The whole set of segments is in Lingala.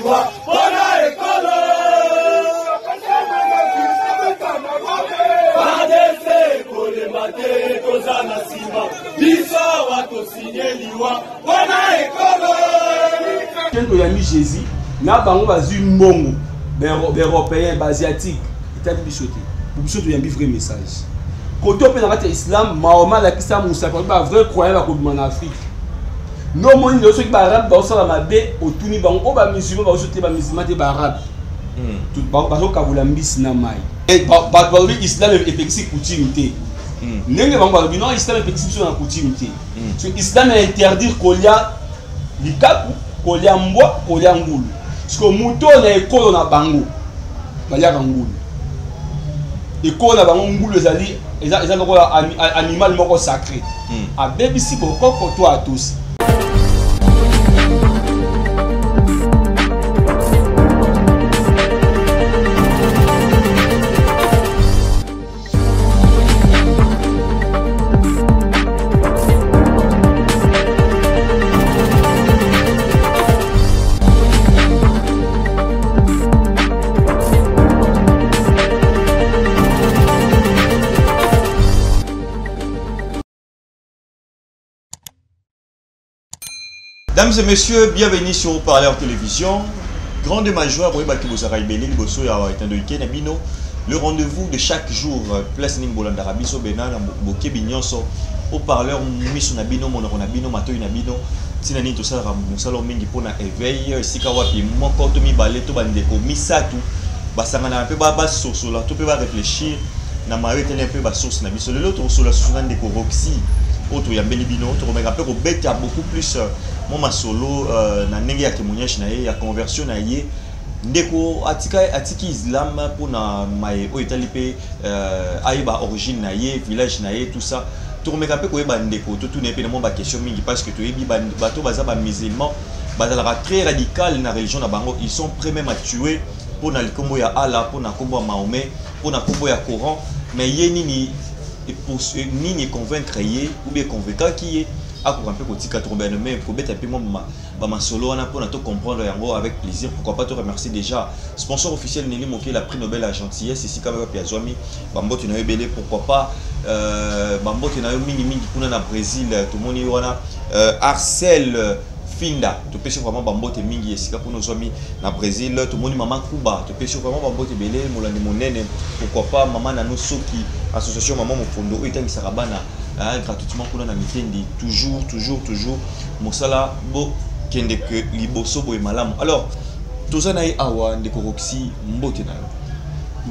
liwa wana ekolo badese kolema te toza na nsima biso wato sinye liwa wana ekolo kendo yambi Jésus na bango bazwi mbongo européen asiatique etali biso te biso toyambi vrai message koto mpe na kati ya islam Mahoma alakisa Musa ba vrai croyant bakobima na Afrique no moni lelo soki baarabe baosala mabe otuni bango oyo bamusulman baoso te bamusulman te baarabe bazokabula mbisi na mai bato balobi islam epekisi coutume te ndenge bango balobi non islam epekisi biso na coutume te so islam interdire kolia likaku kolia mbwa kolia ngulu siko moto na ekolo na bango baliaka ngulu ekolo na bango ngulu eza lokola animal moko sacré abebisi bokoko to atosi. Mesdames et messieurs, bienvenue sur Parleur Télévision. Grande ma joie, le rendez-vous de chaque jour, place Nimbolanda Rabiso Benana, Boké Bignonso, au Parleur Misso Nabino, Monabino, Matoy Nabino, Sinani Tosara, Moussalo Mingi Pona Éveil, Sikawapi, Mokotomi Baleto Bandeko, Misatu, Basangana un peu bas source, là, tout peut réfléchir, Namare un peu bas source Nabiso, l'autre sur la Soudan de Roxy. Autre yambeli bino to remeka pe ko beta beaucoup plus mon solo na ndenge ya témoignage na ye ya conversion na ye ndeko atiki islam pour na mai o itali pe aiba origine na ye village na ye tout ça to remeka pe ko yeba ndeko to tune pe na mo ba question mingi parce que to yebi bato baza ba musulman bazala très radical na religion na bango ils sont prêts même à tuer pour na likombo ya Allah pour na kombo ya Mahomet pour na kombo ya Coran mais ye nini et pour ni convaincre ou bien convaincre qui est à couper un peu côté 80 mais pour mettre un peu ma solo on a pour tout comprendre yango avec plaisir pourquoi pas te remercier déjà sponsor officiel Nelly Moké la prix Nobel à gentillesse ici quand même Piazwami bambo tu n'as belé pourquoi pas bambo tu n'as mingi kuna na Brésil tout le monde y a Arcel Finda, tu peux vraiment bambote mingi esika pour nos amis na Brésil, tout le monde maman Kuba, tu peux vraiment bambote belé molane monene, pourquoi pas maman nano soki association maman mofondo etangi sarabana gratuitement pour na mitendi toujours mosala bo kende que liboso boy malamu. Alors toza na awa ndeko Roxy mbote na yo.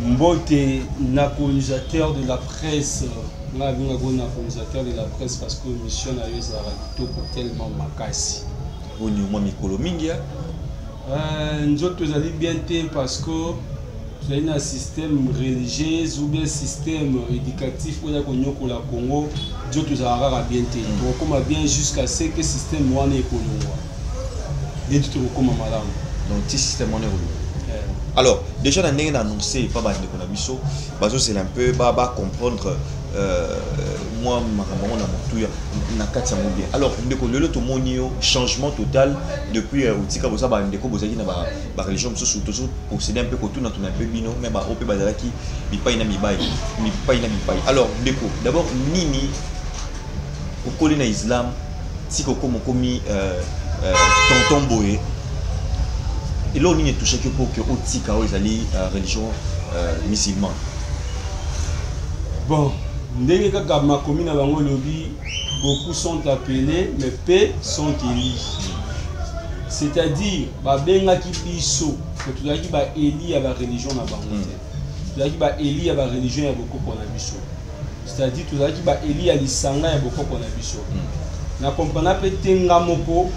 Mbote na colonisateur de la presse, na vinga gona colonisateur de la presse parce que mission na yo za kitoko tellement makasi. Moi mikolo mingi ya nzoto ezali bien te parce que tozali na système religieux ou bien système éducatif oyo konyokola Congo nzoto ezala kaka bien te tokokoma bien jusqu'à ce que système wana ekolongwa nde tokokoma malamu donc ti système wana ekolongwa. Alors déjà na ndenge na annoncé pas bandeko na biso bazozela un peu ba comprendre moi makambo na motuya na kati ya bien. Alors ndeko lelo to monio changement total depuis utika boza ba ndeko bozaki na ba religion mosusu toujours posséder un peu ko tuna un peu bino mais ba ope bazalaki bipai na mibai. Alors ndeko d'abord nini okoli na islam siko komo komi tonton boye et là on y est touché que pour que otika ezali religion musulmane. Bon ndenge kaka makomi na bango lobi beaucoup sont appelés mais peu sont élus, c'est-à-dire babengaki biso que tozalaki ba eli ya ba religion na bango te tozalaki ba eli ya ba religion ya bokoko na biso, c'est-à-dire tozalaki ba eli ya lisanga ya bokoko na biso na comprendre pe tenga moko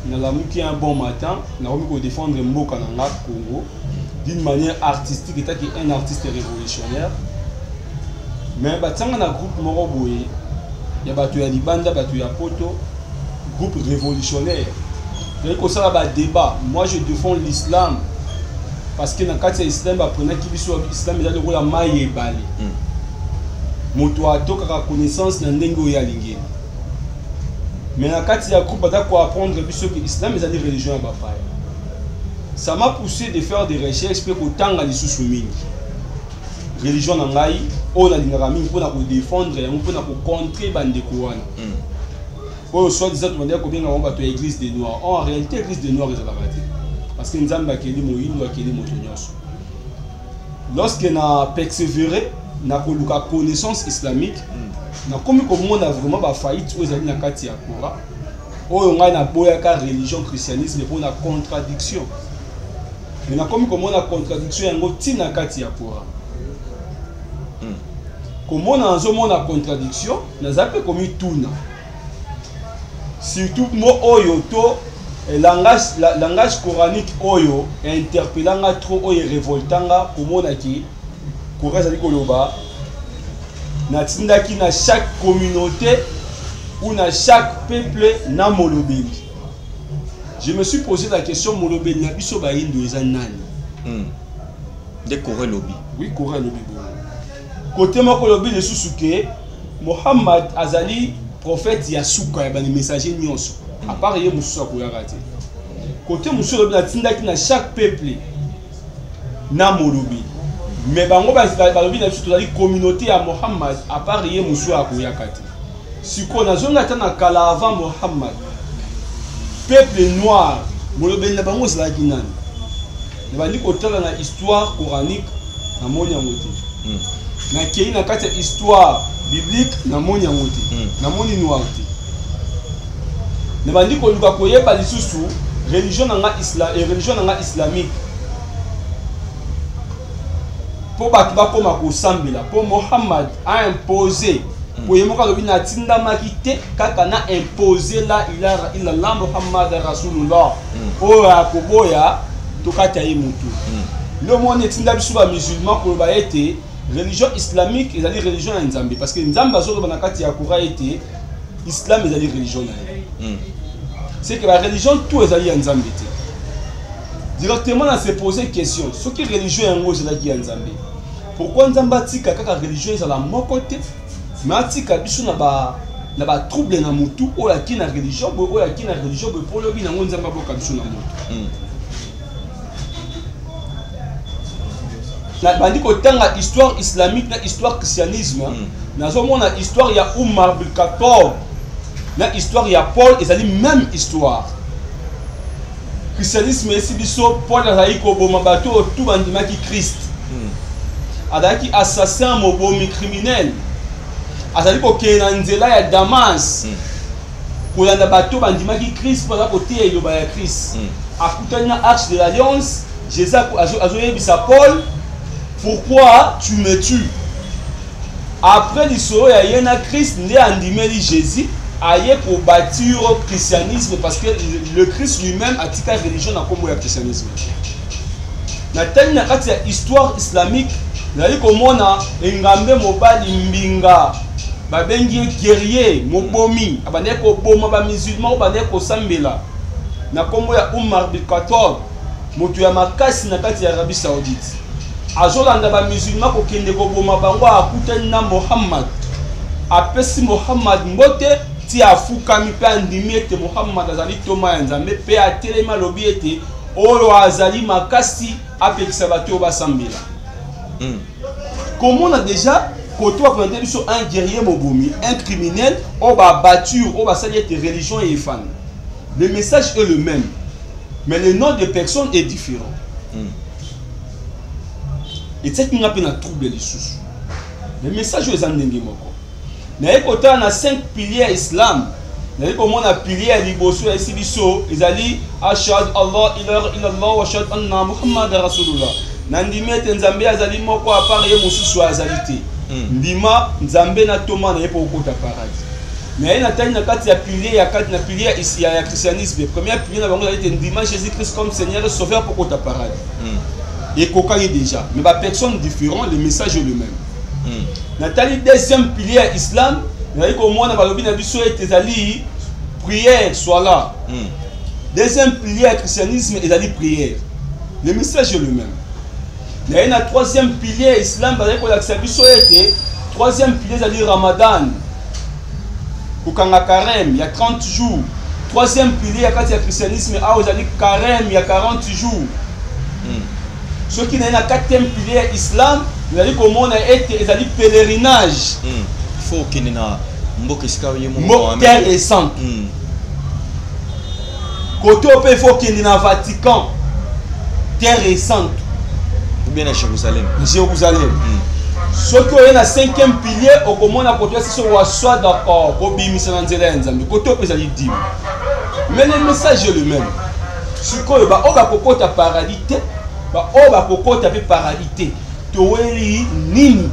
na lamuki un bon matin na komi ko défendre mboka na nga Congo d'une manière artistique état qui un artiste révolutionnaire. Mais batanga na groupe moko boye ya bato ya libanda bato ya poto groupe révolutionnaire donc ko sala ba débat. Moi je défends l'islam parce que na kati ya islam ba prena ki biso islam ezali ko la maye bali moto atoka ka connaissance na ndenge ya lingeni mais na kati ya groupe bata ko apprendre biso que islam ezali religion ya bapaya ça m'a poussé de faire des recherches pour que les sous-soumis. Religion nangai, on a des ramis pour défendre et pour contrer bandeko. Pour soit disant tu dire combien on va l'église des noirs. En réalité, l'église des noirs est à la raté. Parce que nous avons acquis moïno, acquis motonios. Lorsque nous avons persévéré, nous avons eu la connaissance islamique. Nous avons vraiment faillite aux années nakati ya Kora. On a une religion christianisme pour la contradiction. Mais nous avons une contradiction en goti nakati ya Kora. Comment on a une contradiction, nous avons commis tout. Surtout moi oyoto langage coranique oyo interpellanga trop oyo révoltanga komona ki Kora zali koloba natindaki na chaque communauté ou na chaque peuple na molobeli. Je me suis posé la question molobeli na biso ba indo eza nani? De Kora lobi. Oui, Kora lobi. Côté moko lobi le susuke Mohammed azali prophète Yasuka, il y a des messagers nyonso. À part il y a Moussa Kouyarate. Côté Moussa Lobi, il y a chaque peuple na molobi. Mais bango balobi na biso tozali communauté à Mohammed, à part il y a Moussa Kouyarate. Si on a zonga tana kala avant Mohammed, peuple noir, molobi na bango zalaki nani. Ne bandi kotala na histoire coranique na moni yangote. Na kei na kati histoire biblique na moni yangote. Na moni noir te. Ne bandi ko luka koyeba lisusu religion nanga islam et religion nanga islamique. Pour batu bakoma ko sambela, pour Mohammed a imposé pour yemoka lobi na tinda makite kaka na imposé la ilaha illallah Muhammad rasulullah. O akoboya tokata ye mutu. Le monde tinda biso ba musulman ko ba été religion islamique et la religion en Nzambe parce que Nzambe azo na kati ya Kora été islam et la religion na. C'est que la religion tout est en Nzambe. Directement on s'est posé question, ce qui religion en gros c'est la qui en Nzambe. Pourquoi Nzamba tika kaka religion est à la mokote mais tika biso na ba trouble na mutu o la ki na religion bo o la ki na religion bo pour le bi na Nzamba bo ka biso na mutu. Na bandi ko tanga histoire islamique na histoire christianisme na zomo na histoire ya Umar bin Khattab na histoire ya Paul ezali même histoire. Christianisme esi biso Paul azali ko boma bato tout bandima ki Christ. Adaki assassin mobomi criminel. Azali ko kena nzela ya Damas. Kolanda bato bandima ki Christ pour la côté ya iloba ya Christ. Akutani na arche de l'alliance, Jésus azoyebisa Paul, pourquoi tu me tues? Après l'histoire, il y a un Christ né andimeli Jésus, aille pour bâtir le christianisme parce que le Christ lui-même a tika religion dans comme le christianisme. Na telle na kati ya histoire islamique, nali komona engambe mobali mbinga, babengi guerrier, mobomi, abane ko boma ba musulman, abane ko sambela. Na kombo ya Umar bin Khattab, moto ya makasi na kati ya Arabie Saoudite. Azolanda ba musulman ko kende ko boma bango akutani na Muhammad. Apesi Muhammad mbote ti afukami pe andimi ete Muhammad azali toma ya Nzambe pe atelema lobi ete oyo azali makasi apekisa bato basambela. Comment on a déjà côté on a sur un guerrier mobomi, un criminel, on va battre, on va salir tes religions et fans. Le message est le même, mais le nom de personne est différent. Et c'est qu'on appelle un trouble les sous. Le message est un dengue moko. Mais côté on a 5 piliers islam. Mais comme on a pilier liboso et sibiso, ils allaient ashhadu Allah ilaha illallah wa ashhadu anna Muhammad rasulullah. Nandimi ete Nzambe azali moko apart ye mosusu azalite. Ndima Nzambe na toma na ye po kota paradis. Mais na tani na kati ya pilier ya kati na pilier ici ya christianisme. Premier pilier na bango azalite ndima Jésus-Christ comme Seigneur et Sauveur po kota paradis. Et kokani déjà, mais ba personne différent, le message est le même. Nathalie deuxième pilier islam, na ko mona balobi na biso ete ezali prière soit là. Deuxième pilier christianisme ezali prière. Le message est le même. Il y a un troisième pilier islam, troisième pilier c'est Ramadan. Kukanga carême, il y a 30 jours. Troisième pilier, il y a christianisme, il y a carême, il y a 40 jours. Ce qui n'est pas 4e pilier islam, vous allez comment on a été pèlerinage. Il faut qu'il y ait un terre et sainte. Côté il faut qu'il y ait un Vatican, terre et sainte. Ou bien à Jérusalem. Jérusalem. Ce qui est le 5e pilier, au comment on a côté si on soit d'accord, au bimissan nzela côté on peut aller dire. Mais le message est le même. Ce qu'on va on va kokota paradis. On va kokota paradis. Toeli nini.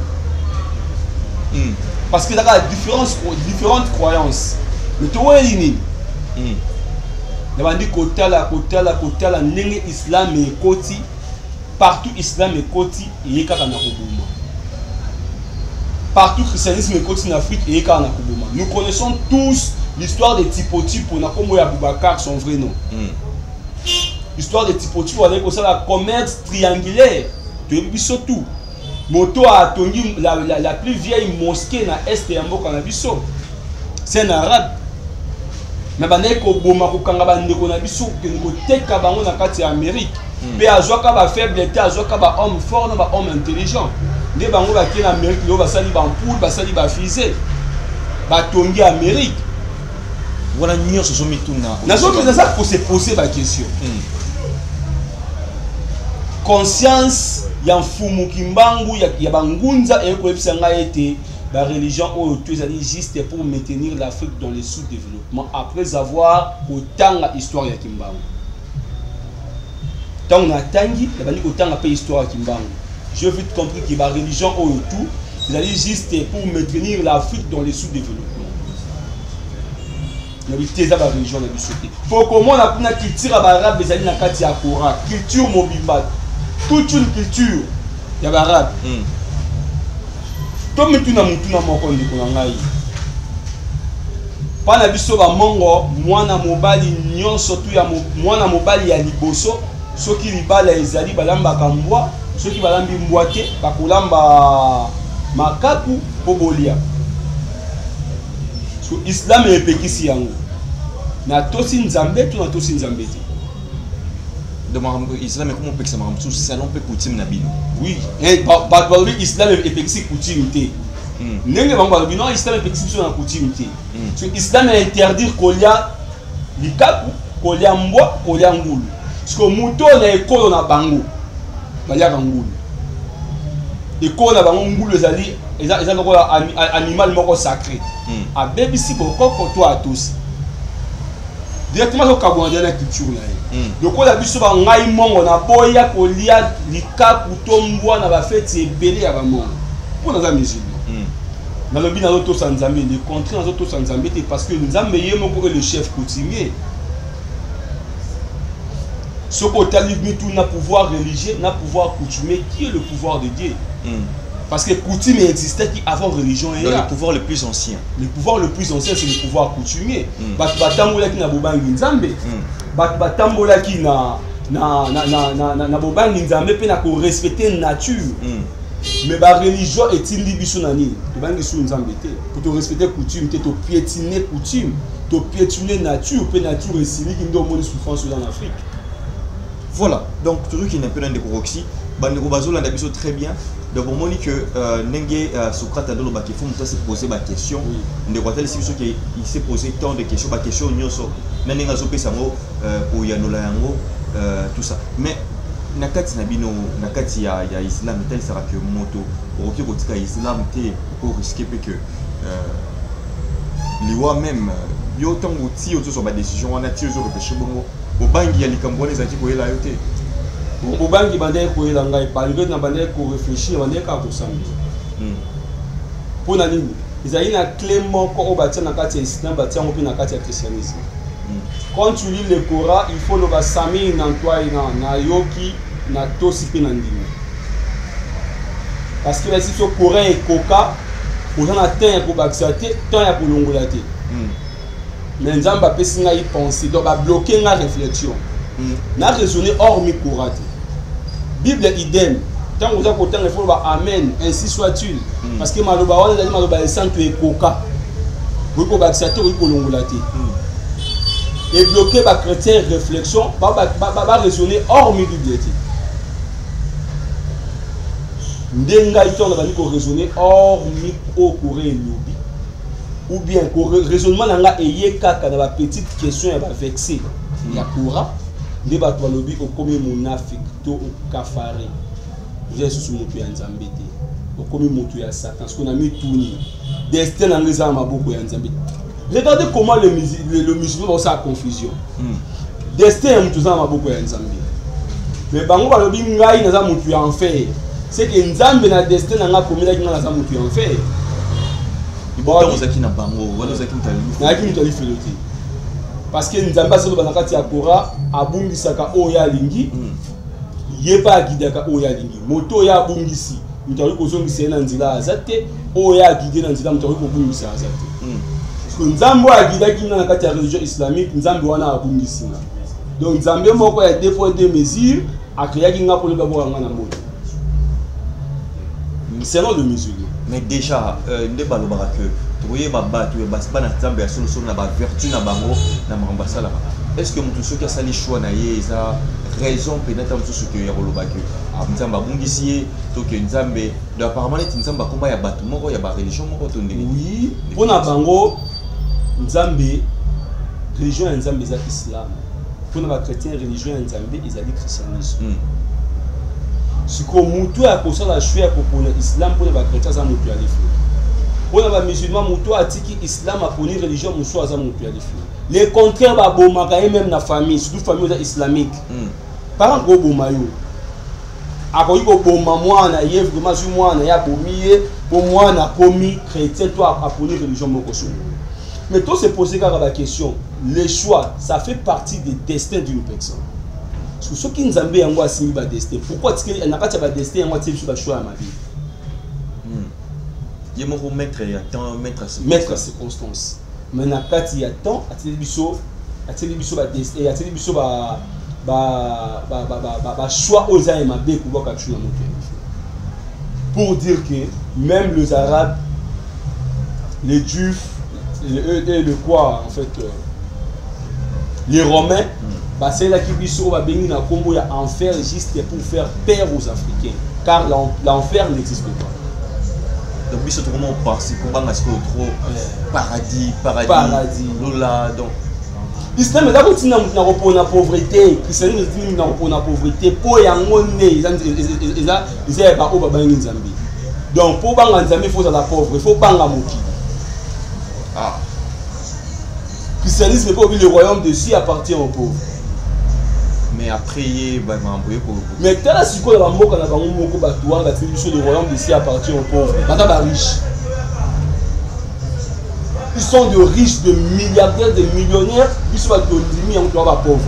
Parce que il y a différentes croyances. Mais toeli nini. Il y a dit kota la nenge islam et koti partout islam et koti et kaka na kobuma. Partout christianisme et koti en Afrique et kaka na kobuma. Nous connaissons tous l'histoire des Tipoti pour Nakomo et Aboubakar, son vrai nom. L'histoire des Tipoti pour aller comme la commerce triangulaire. Tu as surtout. Moto a attendu la plus vieille mosquée dans l'Est de Mboka Nabiso. C'est un arabe. Mais il ko boma ko kanga bande ko Nabiso que nous teka bango na kati Amérique. Mais azoka ba faiblesse, azoka ba homme fort, ba homme intelligent. Nde bango ba ki na Amérique, lo ba sali ba poule, ba sali ba fusée. Ba tongi Amérique. Voilà, nous sommes tous là. Il faut se poser la question. Conscience, il y a un fumu kimbangu, il y a bangunza et la religion juste pour maintenir l'Afrique dans le sous-développement après avoir autant d'histoire de Kimbangu. Tant on a tangi, il y a autant d'histoire de Kimbangu. J'ai vite compris que la religion c'est juste pour maintenir l'Afrique dans le sous-développement. Religion pour comment on a une culture arabe les na kati ya Coran culture mobimba toute une culture ya arabe to mituna mutuna moko ndiko na ngai pana biso ba mongo mwana mobali nyonso tu ya mwana mobali ya liboso soki libala ezali balamba kambwa soki balambi mbwate bakolamba makaku po bolia. So Islam est pekisi yango. Na tosi nzambe tu na tosi nzambe te. De Islam est comment pekisa maramtu c'est salon pe coutume na bino. Oui, et Islam est pekisi coutume te. Nenge bango bino Islam est pekisi na coutume te. So Islam est interdire kolia likaku, kolia mbwa, kolia ngulu. Parce que muto na ekolo na bango. Balia ngulu. Ekolo na bango ngulu ezali animal moko sacré. A bebisi bokoko to atosi. Directement au Cameroun dans la culture là. Donc on a vu souvent ngai mongo na boya kolia likaku to mbwa na ba fête ebele ya ba mongo. Pour nos amis musulmans. Dans le but dans l'auto sans nzambe, les contrées dans l'auto sans nzambe parce que nzambe yemoko est le chef coutumier. Ce côté limite tout na pouvoir religieux, na pouvoir coutumier qui est le pouvoir de Dieu. Parce que coutume existait qui avant religion est le pouvoir le plus ancien. Le pouvoir le plus ancien c'est le pouvoir coutumier. Batambola qui na bobangi nzambe. Batambola qui na bobangi nzambe pe na ko respecter nature. Mais la religion est une biso nani. Bobangi sou nzambe te. Pour te respecter coutume, te piétiner coutume, te piétiner nature, pe nature esili qui ndo moni souffrance dans l'Afrique. Voilà. Donc toujours qui n'est pas dans des proxy, bandeko bazola ndabiso très bien. Donc on dit que Nenge Socrate a dit qu'il faut se poser des questions. Il s'est posé tant de questions, des questions Nenge Socrate pour Yanola Yango tout ça. Mais nakati nabino nakati ya Islam tel sera que moto pour que kotika Islam te pour risquer que liwa même yo tango ti auto sur ba décision on a tiré sur réfléchir bongo au bangi ya likambone zaki ko ela yote. Bobangi bandé ko elanga ipalwe na bandé ko réfléchir bandé ka ko sambi. Pour na nini ezali na clément ko obatia na kati ya Islam batia ngo pe na kati ya christianisme. Quand tu lis le Coran, il faut le basami na toi na yoki na tosi pe na ndimi. Parce que si ce Coran est coca, pour na temps ko baxate, temps ya ko longola te. Mais nzamba pesi nga y penser, donc ba bloquer nga réflexion. Na raisonner hors mi Coran. Bible idem. Tant vous avez autant il faut amen, ainsi soit-il. Parce que maloba on a dit maloba santo et coca. Vous ko baxate ou ko longola te. Et bloquer les chrétiens réflexion, va raisonner hors Bible. ndenga iton na ko raisonner hors micro Corée lobby ou bien raisonnement nanga eyeka kana ba petite question ya ba vexé ya coura nde ba to lobby au comme monafik to au kafare vous êtes sous moto ya nzambe te au comme moto ya satan ce qu'on a mis tourner destin nanga za maboko ya nzambe. Regardez comment le musulman va sa confusion. Destin est moto za maboko ya nzambe. Mais bango ba lobby ngai na za moto ya enfer. C'est que nzambe na destin nanga komela ki na za moto ya enfer. Bon, ozaki na bango, wala ozaki mutali. Na ki mutali felote. Parce que nzambe asolo banakati ya Kora abungisaka oya lingi. Yeba agidaka oya lingi. Moto ya abungisi. Mutali kozongisa na nzila azate, oya agide na nzila mutali kobungisa azate. Parce que nzambe agidaki na kati ya religion islamique, nzambe wana abungisi na. Donc nzambe moko ya deux poids deux mesures akréaki nga pour le babo nga na moto. Selon le musulman. Mais déjà, ne balobara que tu baba tu es na nzambe ya solo solo na ba vertu na bango na mambasa là. Est-ce que mutu soki asali choix na ye eza raison peut-être mutu soki ya koloba que nzambe abungisi to que nzambe de apparemment nzambe komba ya batu moko ya ba religion moko to ndenge. Oui, pona bango nzambe religion ya nzambe eza islam. Pona ba chrétien religion ya nzambe ezali christianisme. Si ko mutu ya kosala choix ya kopona islam pona ba chrétien za mutu ya lefu. Pona ba musulman mutu atiki islam aponi religion muso za mutu ya lefu. Le contraire ba bomaka même na famille, surtout famille islamique. Parent go bomayo. Akoyi ko boma mwana ye vraiment su mwana ya bomiye, po mwana komi chrétien to aponi religion moko so. Mais tout se poser la question, le choix, ça fait partie des destins d'une personne. Parce que ceux qui nous ont dit que c'est un destin, pourquoi est-ce qu'il n'y a pas de destin et qu'il y a un choix à ma vie? Il y a un maître et un maître à circonstance. Mais il y a temps, il y a choix aux âmes pour dire que même les Arabes, les Juifs, le quoi en fait les Romains bah c'est là qui biso va bénir na combo ya enfer juste pour faire peur aux Africains car l'enfer n'existe pas. Donc biso to comment penser comment est-ce que trop paradis lola donc l'islam est d'abord tina na repona pauvreté christianisme tina na repona pauvreté po yango ne ils ba o baba nzambi donc pour banga nzambi il faut la pauvre il faut banga moki. Ah. Christianisme n'est pas oublié, le royaume de Dieu appartient aux pauvres. Mais après, mais tu as si quoi la moko na bango moko batouan la tribu le royaume de Dieu appartient aux pauvres. Bata riches. Ils sont de riches, de milliardaires, de millionnaires. Ils sont de dimi en toi ba pauvre.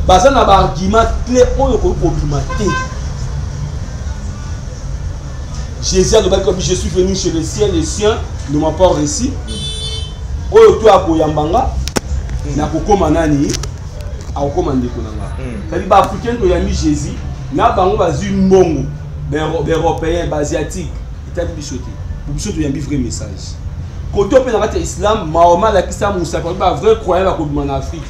Baza na ba argument clé on ko problematé. Jésus a dit que je suis venu chez les siens ne m'ont pas reçu. Oyo to akoyambanga na kokoma nani akokoma ndeko nanga. Kali ba africain to yami Jésus na bango bazui mbongo européen asiatique itali bisoté. Biso to yambi vrai message. Koto pe na kati islam Mahoma la kisa Moussa ba vrai croyant ko en Afrique.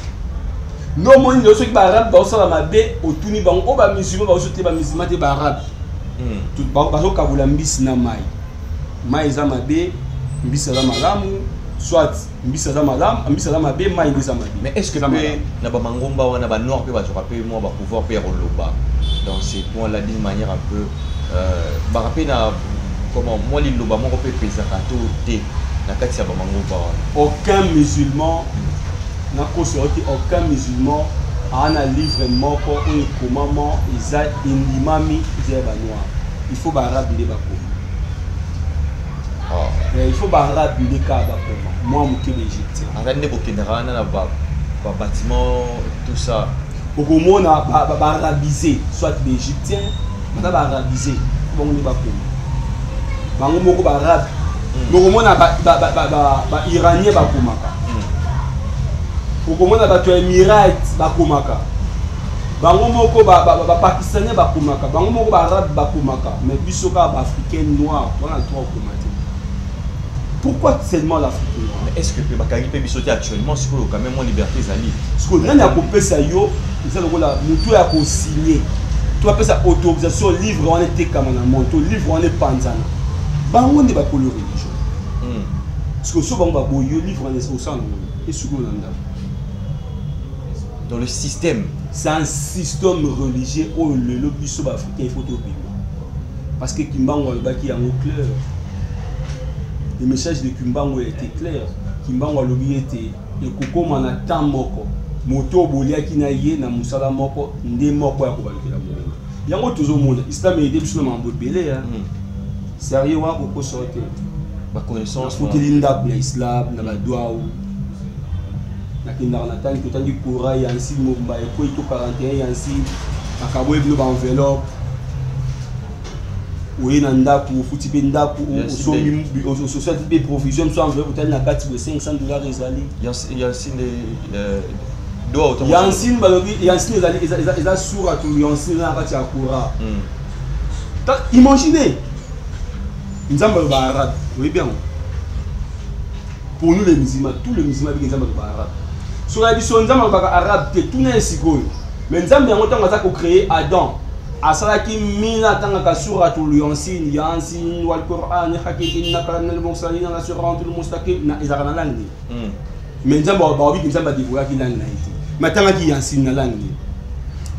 No moni lo soki ba arabe ba osala mabe otuni bango ba musulman ba osote ba musulman te ba arabe. Tout ba so kabula mbisi na mai. Mai za mabe mbisi za malamu. Soit mbisa za malam, mbisa za mabe, mai ndeza mabe. Mais est-ce que na ba mangomba wana ba noir pe ba zoka pe moi ba pouvoir pe roloba dans ces points là d'une manière un peu ba rapé na comment moi li loba moko pe pesa kato te na kati ya ba mangomba wana. Aucun musulman na considéré aucun musulman a un livre moko ou comment ils a imami ils ba noir. Il faut ba arabe de ba ko. Il faut barrer des cas moi je suis égyptien. Arrêtez pour qu'il y ait un bâtiment, tout ça. Pour que moi on arabisé, soit l'égyptien, on a arabisé. Bon on est pas comme. Bango moko barabe. Moko mona ba iranien ba komaka. Moko mona ba to émirat ba komaka. Bango moko ba pakistanais ba komaka. Bango moko ba arabe ba komaka. Mais biso ka ba africain noir, on a le droit komaka. Pourquoi seulement l'Afrique noire? Est-ce que Bakari peut sauter actuellement ce que quand même mon liberté zali? Parce que n'a pas coupé ça yo, ils ont la mutu a signé. tu appelles ça autorisation livre on était comme on a monté livre on est panzana bango ne ba color religion parce que so bango ba boyo livre on est au sang et sugo nanda dans le système c'est un système religieux où le lobiso ba africain il faut tout parce que Kimbango le baki en clair le message de Kimbango était clair Kimbango lobi était et koko mana tamboko moto boliaki na ye na musala moko nde moko ya kobalukela molinga yango tozomona islam ede biso na mambo ebele hein sérieux wa koko sorte ba connaissance pour que linda ya islam na badwa na kinda na tani to tani kura ya nsi momba e ko ito 41 ya nsi akabo ebino ba enveloppe oui na ndaku futi pe ndaku so mi so be provision so enveloppe tani na kati de $500 ezali Yancine Yancine balobi Yancine eza sura tu Yancine na kati ya kura imaginez nzamba ba arabe oui bien pour nous les musulmans tous les musulmans bi nzamba ba arabe sur la biso nzamba ba arabe te tout n'est sikoyo mais nzamba yango tanga za ko créer Adam asalaki mina tanga ka sura tu Yancine wal Qur'an hakiki nakala al mursalin na suratul mustaqim na izarana langi mais nzamba ba obi nzamba divoya ki langi na iti matanga ki Yancine na langi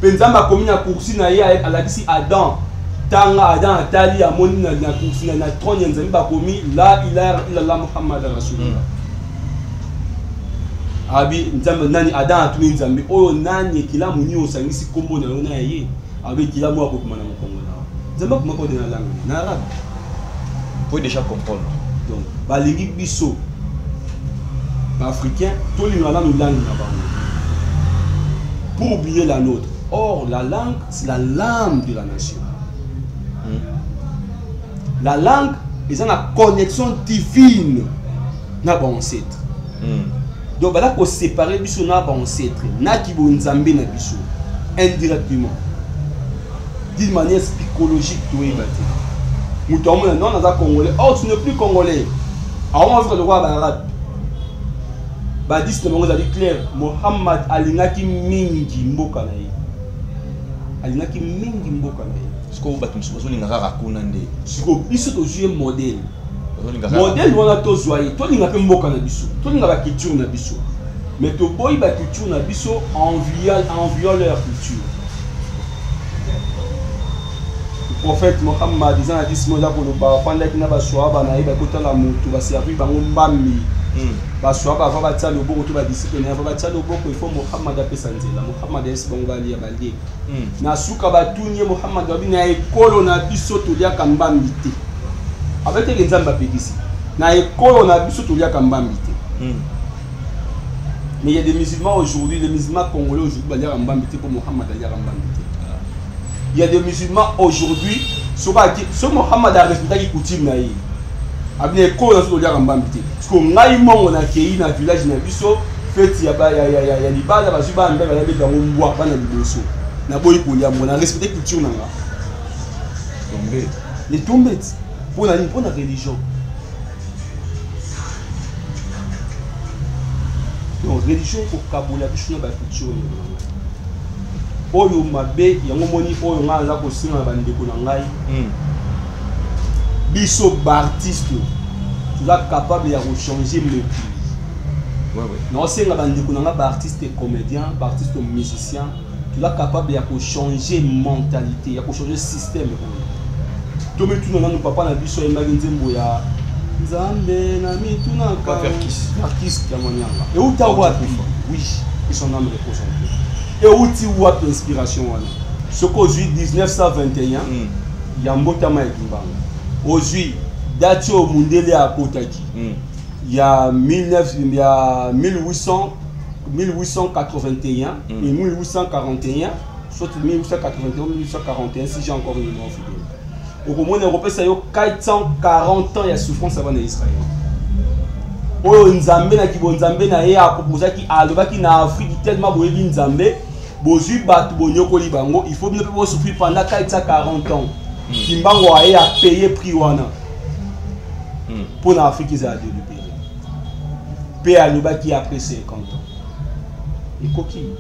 pe nzamba komina kursi na ye alakisi Adam tanga Adam atali amoni na kursi na trône nzambe ba komi la ilaha illallah muhammad rasulullah abi nzambe nani Adam atuni nzambe oyo nani kila muni osangisi kombo na yona ye abi kila mo akokuma na mokongo na nzambe kuma ko de na langue na arabe pour déjà comprendre donc balingi biso africain tout les langues na bango pour oublier la nôtre. Or la langue c'est la lame de la nation. La langue est une connexion divine na ba ancêtre. Donc voilà qu'on séparer biso na ba ancêtre na ki bo nzambe na biso indirectement d'une manière psychologique to ebati. Muto amona non na congolais. Or tu n'es plus congolais. Avant de voir arabe. Ba dis na bango za clair Muhammad alingaki mingi mboka na ye. Alingaki mingi mboka na ye. Siko batu msubazo linga rakuna nde. Siko biso to jouer modèle. Modèle wana to zoyer, to linga pe mboka na biso. To linga ba culture na biso. Mais to boy ba culture na biso en violant leur culture. Le prophète Muhammad disant a dit moda ko lo ba fanda kina ba swaba na iba kotala mutu ba servi bango mbambi. Ba swaba va ba tsalo boko to ba discipline va ba tsalo boko il faut Muhammad apesa nzela. Muhammad esi bango bali ya bali. Na suka batunye Muhammad wabi na ekolo na biso to lia kambambi te. Avec les nzamba pekisi. Na ekolo na biso to lia kambambi te. Mais il y a des musulmans aujourd'hui, les musulmans congolais aujourd'hui bali ya kambambi te pour Muhammad ali ya kambambi te. Il y a des musulmans aujourd'hui, ce Mohammed a respecté les coutumes naï. Abne ekolo na so lia kambambi te. Parce que ngai mongo na kei na village na biso fête ya libala ba zuba ndaba na beta ngomwa bana liboso. Na boyi kolia mo na respecter culture nanga. Tomber. Les tomber pour la religion. Donc religion pour kabola biso na ba culture. Oyo mabe yango moni oyo nga za ko singa ba ndeko na ngai. Biso artiste tu es capable de changer le pays. Ouais. Non, c'est un artiste comédien, artiste musicien, tu es capable de changer mentalité, de changer système. Tu me dis nous papa na biso e maginzembo ya Nzambe na mituna ka Farkis kamonyanga. Et où ta wapi? Oui, ils sont dans le repos. Et où tu vois l'inspiration wana? Ce qu'aujourd'hui 1921, Yambota Maïkimbanga. Aujourd'hui, date au Mundele à Kotaki. Il y a 1881 et 1841, soit 1881 1841, si j'ai encore une mémoire fidèle. Au Roman européen, ça y a 440 ans, il y a souffrance avant l'Israël. Oyo Nzambe na ki Nzambe na ye a proposé ki alobaki na Afrique tellement boyebi Nzambe, bozui batu bonyokoli bango, il faut bien peu souffrir pendant 440 ans. Kimbango a payé prix wana. Pour l'Afrique, ils ont développé. Paix à l'Uba qui après 50 ans. Et coquille.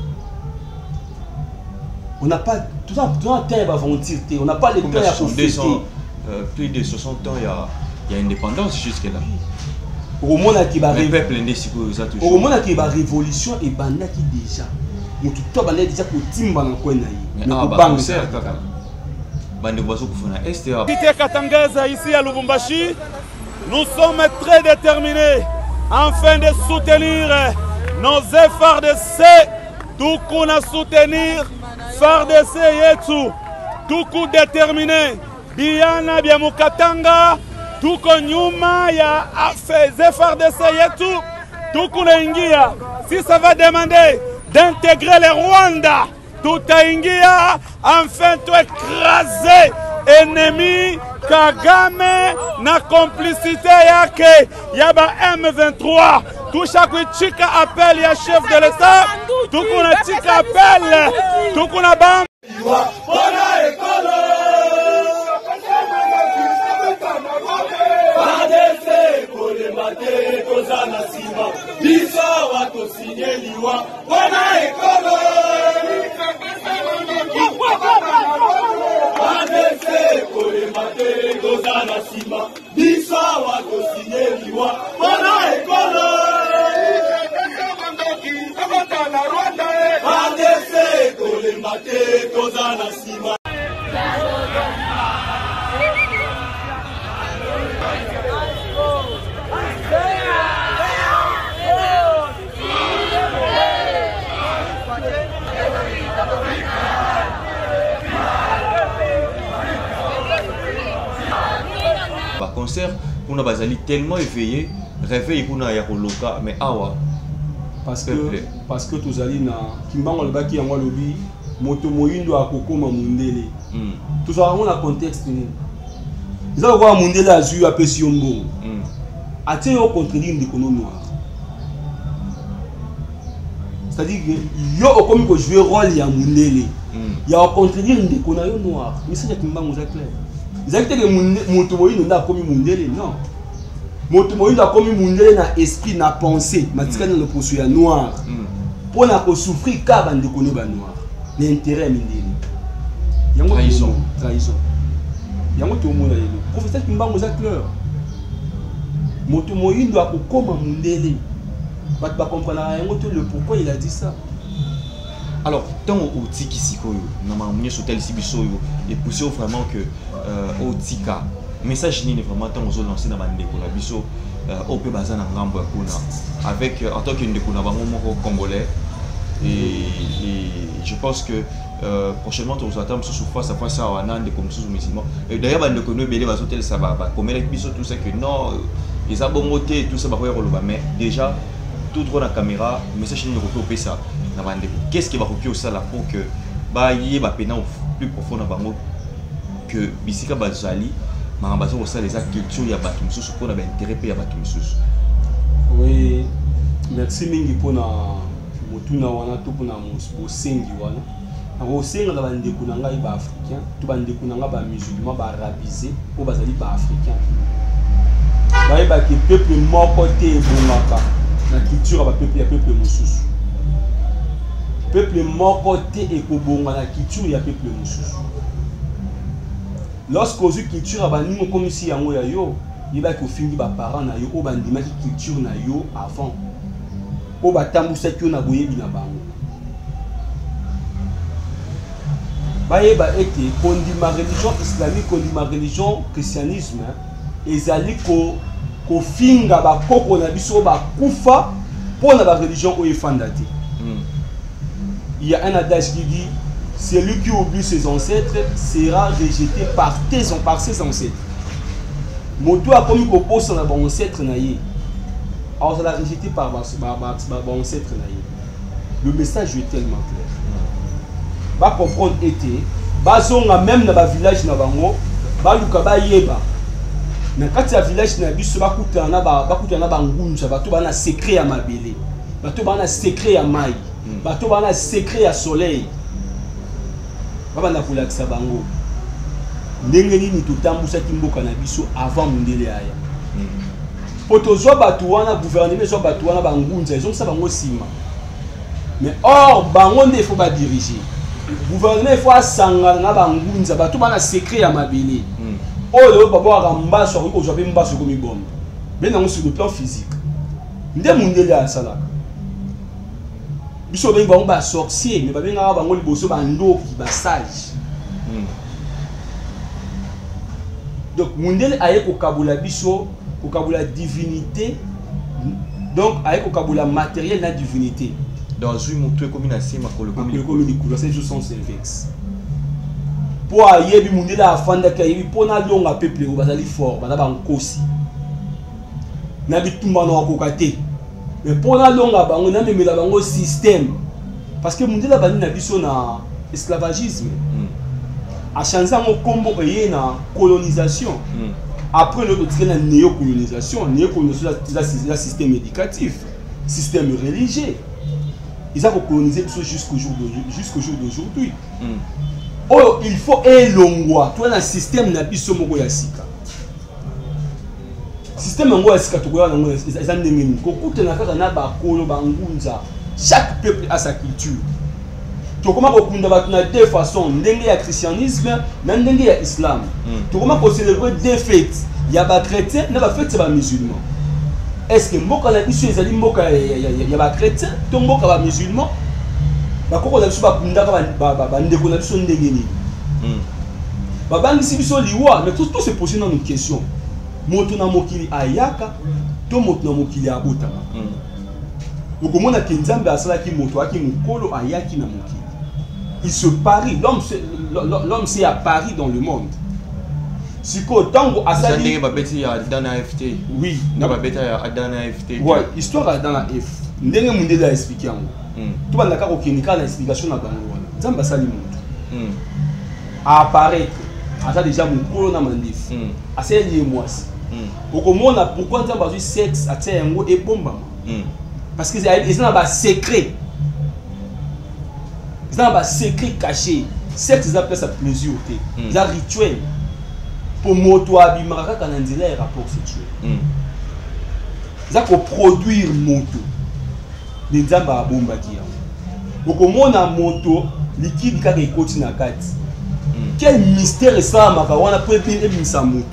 On n'a pas tout ça, aventure, on n'a pas le temps à profiter. Plus de 60 ans, il y a indépendance jusque-là. Au monde qui va toujours. Révolution et banda qui déjà. Mais tout le monde déjà pour timba na quoi naï. Cité Katangeza ici à Lubumbashi, nous sommes très déterminés afin de soutenir nos FARDC. Tout qu'on a soutenir FARDC yetu, tout qu'on déterminé. Biana Biamukatanga, tout qu'on nyuma ya FARDC yetu, tout qu'on ingia. Si ça va demander d'intégrer les Rwanda, tout ingia, enfin tout écraser ennemi Kagame na complicité yake yaba M23. Tout chaque chika appelle ya chef de l'État, tout qu'on a chika appelle, tout qu'on a bam. Concert, on a tellement éveillé, réveillé qu'on a loka, mais awa. Parce que tous allez na kimbango le baki yango lobi moto moyindo akoko mamundele. Tout ça on a contexte ni. Ils ont voir mundele azu a pesi yombo. Atie yo contredire ndikono noir. C'est-à-dire que yo comme ko jouer rôle ya mundele. Ya contredire ndikono yo noir. Mais c'est kimbango za clair. Exactement que moto moyindo nda komi mundele non. Moto moyindo komi mundele na esprit na pensée, matika na poso ya noir. Pour na ko souffrir ka bande kono ba noir. L'intérêt mindele. Yango trahison. Yango to mona yelo. Professeur Kimbango za clair. Moto moyindo akokoma mundele. Ba comprendre yango to le pourquoi il a dit ça. Alors, tant au tiki sikoyo, normalement sur tel sibisoyo, et pousser vraiment que au tika, message ni vraiment tant aux lancé dans ma ndeko la biso, au peu bazan en rambo avec en tant qu'une ndeko na bango congolais et je pense que prochainement on va attendre sous face à face à un an de comme sous musulman. Et d'ailleurs bande de belé bazo tel ça va comme avec biso tout ça que non les abongoté tout ça va voir le mais déjà tout droit la caméra message ni recopier ça. Qu'est-ce qui va recopier ça là pour que bah y va pénal plus profond dans bango que bisika bazali marambazo ça les culture ya batu mususu pour na intérêt pe ya batu mususu. Oui, merci mingi pona motuna wana to pona mosengi wana. Ngo senga la bande kuna ngai ba africain, to bande kuna nga ba musulman ba arabisé o bazali ba africain. Ba ba ki peuple moko te bongaka na culture ba peuple ya peuple mususu. Peuple moko te ekobonga na culture ya peuple mususu. Lorsque vous culture abanimo comme si yango ya yo, il va ko fingi ba parents na yo o bandima ki culture na yo avant. O batambusa ki na boyebi na bango. Baye ba ete kondima religion islamique kondima religion christianisme ezali ko finga ba koko na biso ba kufa pour la religion o efandati. Il y a un adage qui dit celui qui oublie ses ancêtres sera rejeté par ses ancêtres. Moto a commis au poste dans mon ancêtre naïe. Alors ça l'a rejeté par mon ancêtre naïe. Le message est tellement clair. Va comprendre été. Bazonga même dans le village na bango, ba luka ba yeba. Na kati ya village na biso ba kutana ba ngunja ba to ba na secret ya mabele. Ba to ba na secret ya mai. Bato bana secret ya soleil. Baba na kulakisa bango. Ndenge nini totambusa kimboka na biso avant mundele aya. Poto zo bato wana gouvernement zo bato wana bangunza ils ont ça bango sima. Mais or bango nde faut ba diriger. gouvernement il faut asanga na bangunza bato bana secret ya mabele oyo baba ramba so ko jobe mbaso ko mibombe ben na sur le plan physique nde mundele ya salaka biso benga ba sorcier mais babenga bango liboso ba ndoki ba sage donc mundele aye ko kabula biso ko kabula divinité donc aye ko kabula matériel na divinité dans une moto comme une sima ko le comme les couleurs c'est juste son cervex pour aye bi mundele afanda ka yebi pona longa peuple ko bazali fort bana ba nkosi na bitumba na kokate mais pona longa bango na memela bango système parce que mundele bani na biso na esclavagisme a changé mon combo et na colonisation après le autre la néocolonisation c'est un système éducatif système religieux ils ont colonisé jusqu'au jour d'aujourd'hui oh il faut elongwa toi un système na biso moko ya sika système ngo ya sika to ko na eza ndenge ko kutana kaka na ba kolo bangunza chaque peuple a sa culture. Tu comment de deux façons, ndenge ya christianisme, ndenge ya islam. Tu comment célébrer deux fêtes, il y a ba chrétien, na ba fête c'est ba musulman. Est-ce que mboka na biso ezali mboka ya ba chrétien, to mboka ba musulman? Ba koko na biso ba kunda ba ndeko na biso ndenge ni. Ba bangisi biso liwa, mais tout se pose dans une question. Moto na mokili ayaka, to moto na mokili abotama. Okomona Kenzambe asalaki moto aki mukolo ayaki na mokili. Il se parie, l'homme c'est à Paris dans le monde. Si ko tango asali ndenge babeti ya dana FT. Oui, na babeta ya dana FT. Ouais, histoire dans la F. Ndenge mundele a expliquer yango. Tout banda ka ko kinika na explication na bango wana. Nzamba asali moto. A apparaître. Asa déjà mukolo na mandif. Asali mwasi. Okomona pourquoi nzamba azui sexe atia yango e bomba. Parce que ils ont un secret. Ils ont un secret caché. Sexe, ils appellent ça plaisir. Ils ont un rituel. Pour moto abimara quand on dit les rapports sexuels. Ils ont produire moto. Les gens ont un bomba qui est. Donc, on a un moto liquide qui est côté na carte. Quel mystère est ça, ma on a pas bien mis sa moto.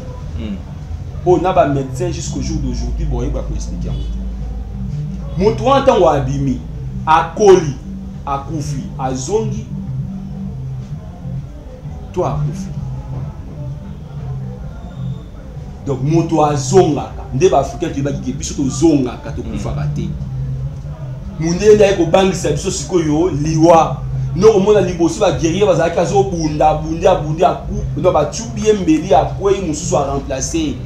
On a un médecin jusqu'au jour d'aujourd'hui. Bon, il va expliquer. Moto antango abimi akoli akufi azongi toi akufi donc moto azongaka nde ba africain te baki biso to zongaka to kufa bate munde ndai ko bangisa biso sikoyo liwa no mona liboso ba guerrier bazaki azo bunda aku no ba tubie mbeli akwei mususu a remplacer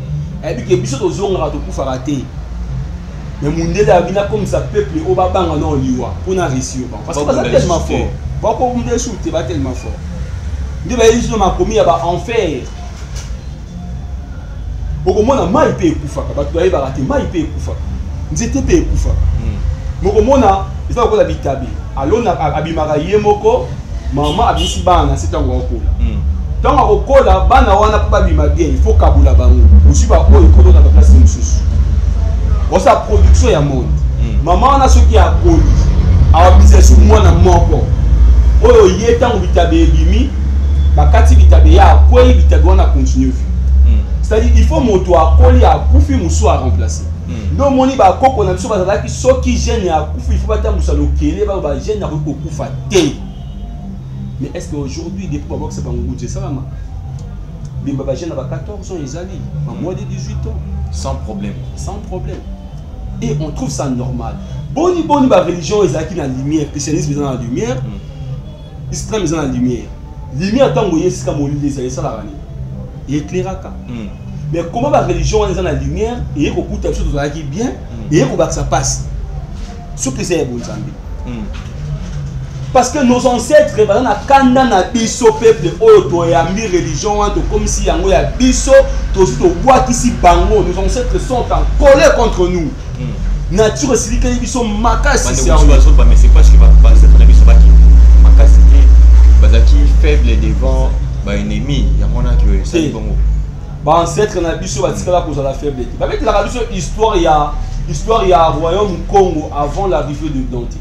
et puis que biso to zongaka to kufa bate. Mais Mundele a bien comme ça peuple au babanga non liwa pour na réussir parce que ça tellement fort. Pourquoi Mundele shooter va tellement fort. Ndi ba yiso ma komi ya ba enfer. Boko mona mai pe kufaka ba to ba raté mai pe kufaka. Nzete pe kufaka. Moko mona isa ko la bitabe. Alona abimaka yemoko mama abisi bana sitango okola. Tango okola bana wana pa bima bien, il faut kabula bango. Osi ba o ikodo na place mususu. Sa production ya monde. Maman na ce qui a connu. A obisé sur moi na moko. Oyo yetango bitabe bimi, bakati bitabe ya kwei bitabe wana continue. C'est-à-dire il faut moto akoli a kufi musu a remplacer. No moni ba koko na biso bazala ki soki jeune ya kufi il faut bata musa lokele ba jeune na ko kufa te. Mais est-ce qu'aujourd'hui depuis baba c'est pas ngouze ça va ma? Bimba ba jeune ba 14 ans ezali, en moins de 18 ans sans problème. Sans problème. Et on trouve ça normal. Boni ba religion est dans la lumière, christianisme est dans la lumière, islam est dans la lumière. Lumière tant que yes comme on dit ça la rani. Et éclairaka. Mais comment la religion est dans la lumière et qu'on coûte quelque chose qui bien et qu'on va ça passe. Ce que c'est bon zambi. Parce que nos ancêtres dans la kanda na biso peuple oto ya mi religion comme si yango ya biso to bois ici bango nos ancêtres sont en colère contre nous. Nature c'est que biso makasi c'est mais c'est parce que ancêtres na biso baki makasi bazaki faible devant ba ennemi ya mona que ça bongo. Ba ancêtres na biso batikala cause la faible. Ba avec la biso histoire ya royaume Congo avant l'arrivée de Dante.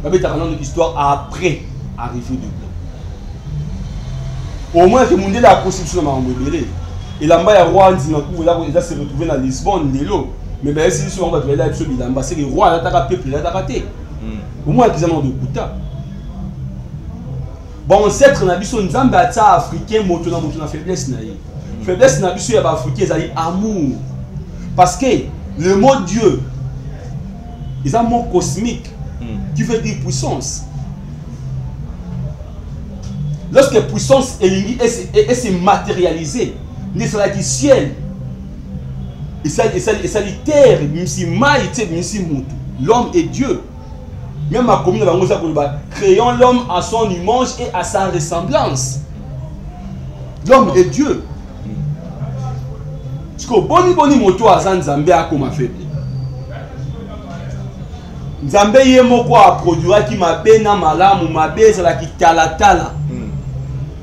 Une histoire après l'arrivée de Blanc. au moins que monde la constitution m'a embelé et là-bas ya roi Ndingaku là se retrouver dans Lisbonne lelo mais ben si on va trouver là sur bilamba c'est que roi là ta peuple là ta raté au moins qu'ils en de kuta bon ancêtre na biso nzambe ata africain moto na faiblesse na ye faiblesse na biso ya ba africain ezali amour parce que le mot Dieu est un mot cosmique qui veut dire puissance. Lorsque puissance est se matérialisée, il y a du ciel, et ça terre, l'homme est Dieu. Même ma commune créons l'homme à son image et à sa ressemblance. L'homme est Dieu. Parce que boni moto azan Zambé a comme faible. Nzambe ye moko a produira ki mabe na malamu mabe ezala ki talatala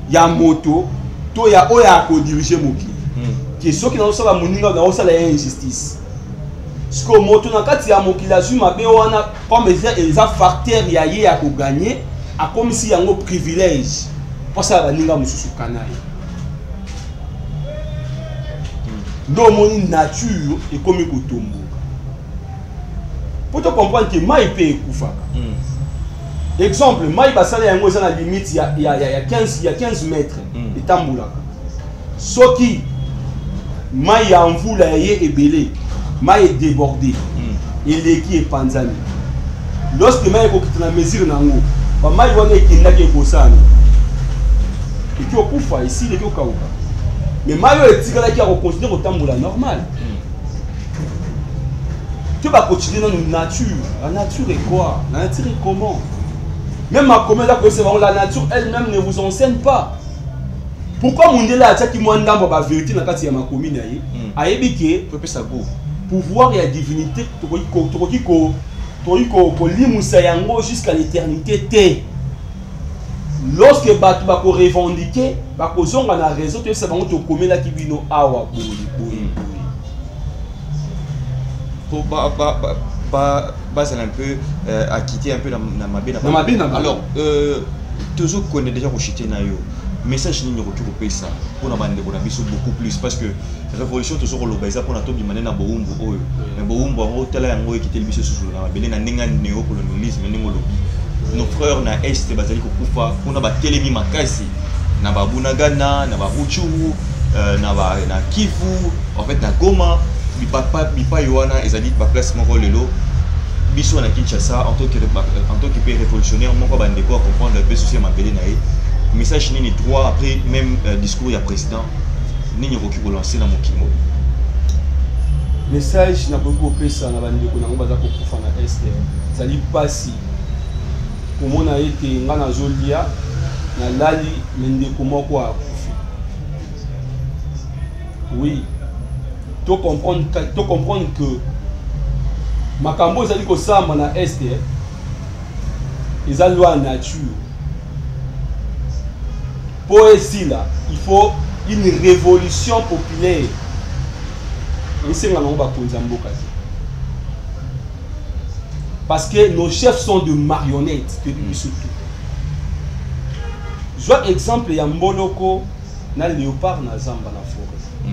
ya moto to ya oya ko diriger mokili ki soki na osala moninga na osala ya injustice siko moto na kati ya mokili azu mabe wana comme eza facteur ya ye ya ko gagner a comme si yango privilège pour ça baninga mususu kanaye ndo moni nature et comme kotombo. Pour te comprendre que Maï peut écouter. Exemple, Maï va s'aller à la limite, il y a 15 mètres de Tamboulaka. Ce qui, Maï en vous est belé, Maï est débordé. Et l'équipe est panzani. Lorsque Maï est la mesure nango, Maï est qui n'a pas ça. Et qui est au ici, il est au Kaouka. Mais Maï est qui a reconsidéré au Tamboula normal. Tu vas continuer dans une nature. La nature est quoi? La nature est comment? Même ma commune là, la nature elle-même ne vous enseigne pas. Pourquoi mon délai a dit moi la vérité dans la ma commune a ébiqué pouvoir et la divinité jusqu'à l'éternité. Lorsque batu va revendiquer, va causer on a raison que ça va te commune là qui vino awa base un peu à quitter un peu dans ma bine. Alors toujours connaît déjà rejeté na yo message ni retour au pays ça pour na bande bona biso beaucoup plus parce que révolution toujours le baisa pour na to bimane na boumbu oyo na boumbu ngo tala yango ekité biso sous na bele na ninga néocolonialisme ningo nos frères na est bazali ko kufa kuna ba telemi makasi na ba bunagana na ba Ruchu na Kivu en fait na Goma bipa yoana ezali ba place moko lelo biso na Kinshasa en tant que pays révolutionnaire moko bandeko à comprendre le peu souci mabele na message nini droit après même discours ya président nini roki ko lancer na mokimo message na boko pesa na bandeko na baza ko kufa na est zali pasi komona ete nga na zolia na lali mendeko moko akufi. Oui, tu comprendre que makambo ezali kosamba na est eza loi nature. Pour ici là, il faut une révolution populaire. Parce que nos chefs sont de marionnettes depuis surtout. Je vois exemple, il y a Mboloko, na léopard na zamba na forêt.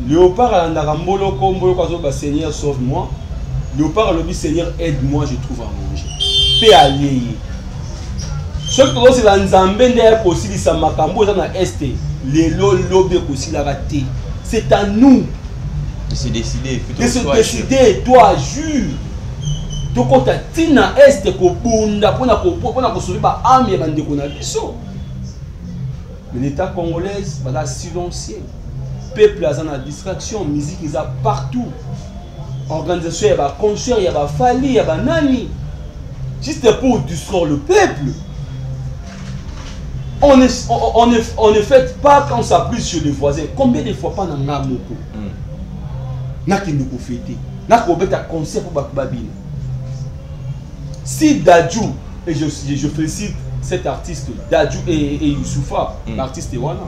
Léopard à la Mboloko, Mboloko Seigneur sauve-moi. Léopard le dit Seigneur aide-moi, je trouve à manger. Paix allié. Ce que c'est la Nzambe n'est possible ça makambo na est les lobby aussi la raté. C'est à nous de se décider, toi jure. Donc quand tu na est ko bunda pona ko sauver ba âme ya bande ko na biso. Mais l'état congolais va silencieux. Peuple a une distraction, musique ils a partout. Organisation il y a concert, il y a fali, il y a nani. Juste pour distraire le peuple. On ne fait pas quand ça plus sur les voisins. Combien de fois pas dans Namoko? N'a qui nous fêter. N'a qu'on bet à concert pour Bakbabine. Si Dadju, et je félicite cet artiste, Dadju et Youssoufa, l'artiste Wana,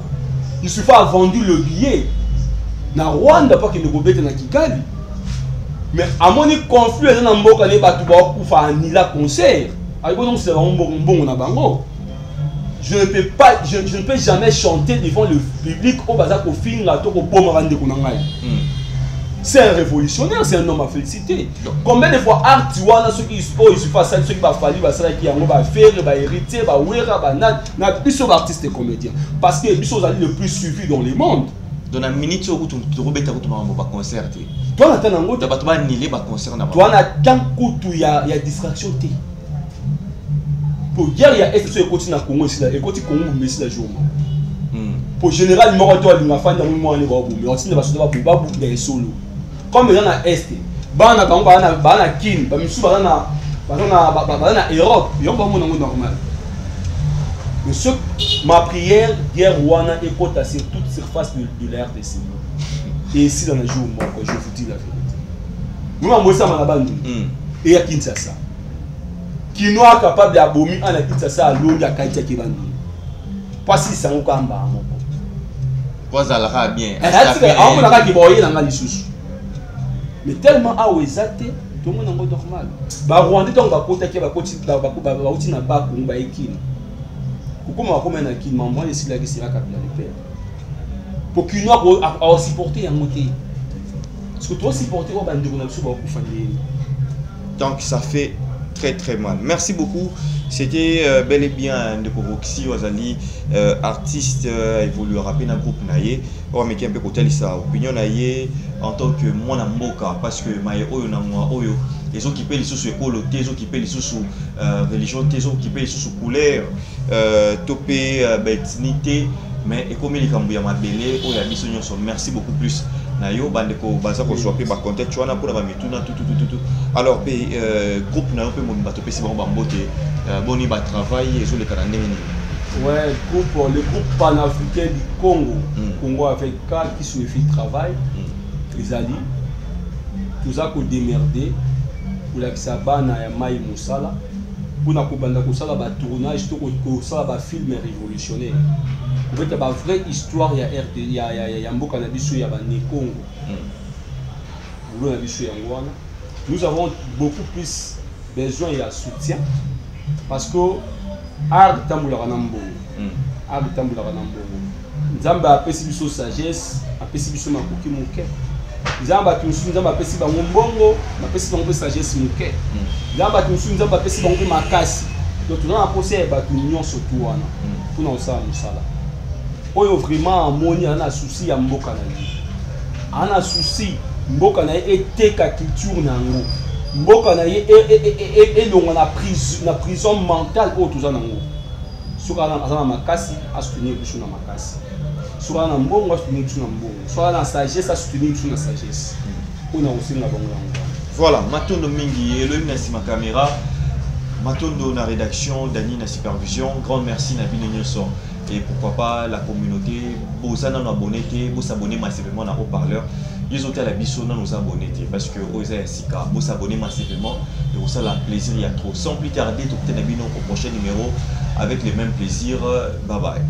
Youssoufa a vendu le billet. Na Rwanda, pas qu'il ne peut na Kigali. Mais à mon conflit, il y a un mot qui est pour faire un concert. Alors, c'est un bon bango. je ne peux jamais chanter devant le public au bazar au film là to ko bombarder kunangai. C'est un révolutionnaire, c'est un homme à féliciter. Combien de fois art wana ceux qui il se fasse ceux qui va fallu va ça qui yango va faire va hériter va wera va na biso artiste et comédien parce que biso allez le plus suivi dans le monde. Dans la minute où tu rebeta ko ba concert. Toi na tanango da bato ba nilé ba concert na ba. Toi na tankutu ya distraction té. Pour guerre il y a est ce côté na Congo ici là et côté Congo mais ici là jour. Pour général numéro 3 il m'a fait dans moi ne ba mais aussi ne ba so ba bu des solo. Comme dans la Est, bana quand bana kin, ba misu bana Europe, yo ba mon normal. Monsieur, ma prière guerre wana écoute sur toute surface de la RDC. Et ici dans le jour moi je vous dis la vérité. Nous on bossa na bandu. Et ya Kinshasa. Kinoa capable d'abomi en Kinshasa à l'eau ya Kaiti ki bandu. Pas si ça on kamba moko. Quoi ça la bien. On a qui boyer dans la lisusu. Mais tellement à Ouezate, tout le monde est normal. Bah Rwanda donc va côté qui va côté va outil na ba ko ba ekine. Comment va comment na kine maman ici là qui sera capable de père. Pour qu'il nous a supporter en monter. Parce que toi supporter au bande on a sous ba ku fani. Donc ça fait très mal. Merci beaucoup. C'était bel et bien de Kovoxi Wazali artiste évoluer rapper dans groupe naie. On met un peu côté ça opinion naie en tant que moi mboka parce que maye oyo na moi oyo les autres qui paient les sous école les autres qui paient les sous religion les autres qui paient les sous couleur topé ethnicité mais et comme les kambu ya mabele oyo ya biso nyonso. Merci beaucoup plus na yo bandeko baza ko swapé ba contact wana pour ba mituna tout. Alors groupe na yo pe mon bato pe si ba mbote boni ba travail et sur les calendriers. Ouais, le groupe panafricain du Congo, Congo avec K qui signifie travail, les alliés, tout ça qu'on démerdé pour la Kisabana et Maï Moussala, pour la Kobanda Kosala, ba tournage, tout ça, ba film révolutionnaire. Pour être ba vraie histoire, il y a un beau cannabis, il y a ba Congo. Nous avons beaucoup plus besoin de soutien parce que art tambula kanambo art tambula kanambo nzamba apesi biso sagesse apesi biso makoki moke nzamba tunsu nzamba apesi bango mbongo apesi bango sagesse moke nzamba tunsu nzamba apesi bango makasi donc tuna posé batu nyonso tu wana pona osala musala oyo vraiment amoni ana souci ya mboka na ye ana souci mboka na ye eteka culture nango mboka na ye elonga na prison mentale oyo toza nango soki aza na makasi asoutenir biso na makasi soki aza na mbongo asoutenir biso na mbongo soki aza na sagesse asoutenir biso na sagesse oyo na kosenga bango yango. Voilà, matondo mingi eloyi na nsima caméra matondo na rédaction Dani na supervision. Grand merci na bino nyonso et pourquoi pas la communauté bozana na abonné te bosabonner massivement na haut-parleur. Ils ont à la biso dans nos abonnés parce que aux Sika, vous s'abonnez massivement et vous ça la plaisir il y a trop. Sans plus tarder, tout le monde au prochain numéro avec les mêmes plaisirs. Bye bye.